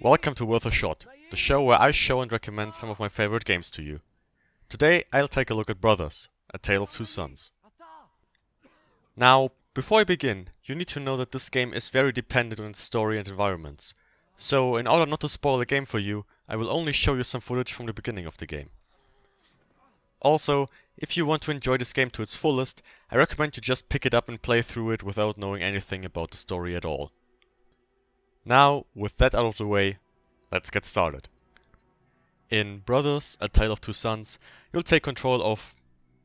Welcome to Worth a Shot, the show where I show and recommend some of my favorite games to you. Today I'll take a look at Brothers, A Tale of Two Sons. Now, before I begin, you need to know that this game is very dependent on its story and environments. So, in order not to spoil the game for you, I will only show you some footage from the beginning of the game. Also, if you want to enjoy this game to its fullest, I recommend you just pick it up and play through it without knowing anything about the story at all. Now, with that out of the way, let's get started. In Brothers, A Tale of Two Sons, you'll take control of,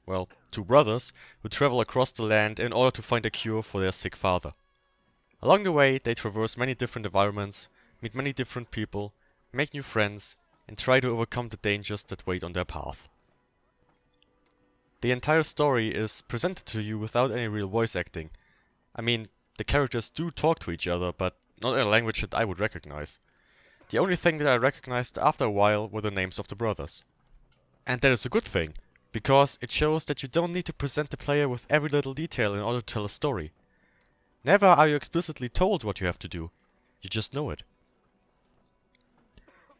well, two brothers who travel across the land in order to find a cure for their sick father. Along the way, they traverse many different environments, meet many different people, make new friends, and try to overcome the dangers that wait on their path. The entire story is presented to you without any real voice acting. I mean, the characters do talk to each other, but not in a language that I would recognize. The only thing that I recognized after a while were the names of the brothers. And that is a good thing, because it shows that you don't need to present the player with every little detail in order to tell a story. Never are you explicitly told what you have to do, you just know it.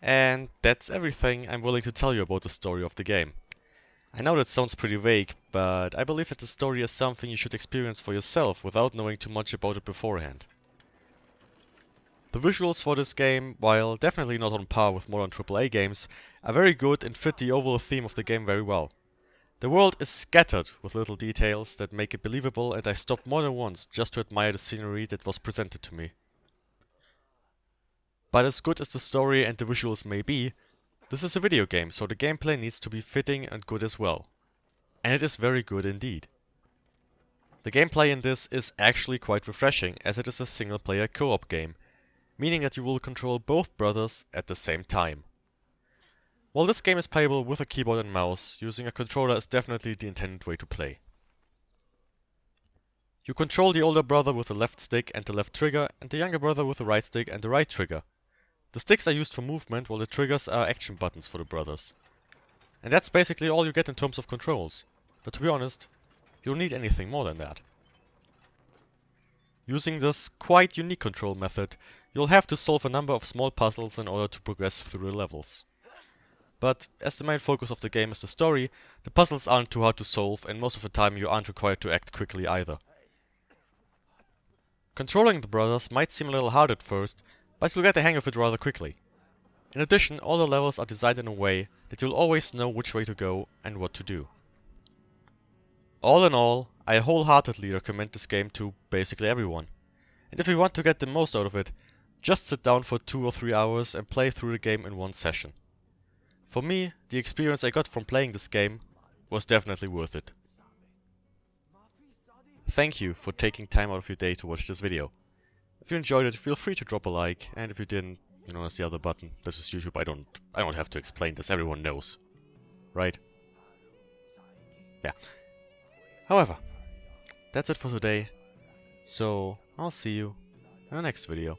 And that's everything I'm willing to tell you about the story of the game. I know that sounds pretty vague, but I believe that the story is something you should experience for yourself without knowing too much about it beforehand. The visuals for this game, while definitely not on par with modern AAA games, are very good and fit the overall theme of the game very well. The world is scattered with little details that make it believable, and I stopped more than once just to admire the scenery that was presented to me. But as good as the story and the visuals may be, this is a video game, so the gameplay needs to be fitting and good as well. And it is very good indeed. The gameplay in this is actually quite refreshing, as it is a single player co-op game, meaning that you will control both brothers at the same time. While this game is playable with a keyboard and mouse, using a controller is definitely the intended way to play. You control the older brother with the left stick and the left trigger, and the younger brother with the right stick and the right trigger. The sticks are used for movement, while the triggers are action buttons for the brothers. And that's basically all you get in terms of controls, but to be honest, you don't need anything more than that. Using this quite unique control method, you'll have to solve a number of small puzzles in order to progress through the levels. But as the main focus of the game is the story, the puzzles aren't too hard to solve, and most of the time you aren't required to act quickly either. Controlling the brothers might seem a little hard at first, but you'll get the hang of it rather quickly. In addition, all the levels are designed in a way that you'll always know which way to go and what to do. All in all, I wholeheartedly recommend this game to basically everyone. And if you want to get the most out of it, just sit down for 2 or 3 hours and play through the game in one session. For me, the experience I got from playing this game was definitely worth it. Thank you for taking time out of your day to watch this video. If you enjoyed it, feel free to drop a like, and if you didn't, you know, there's the other button. This is YouTube, I don't have to explain this, everyone knows. Right? Yeah. However, that's it for today, so I'll see you in the next video.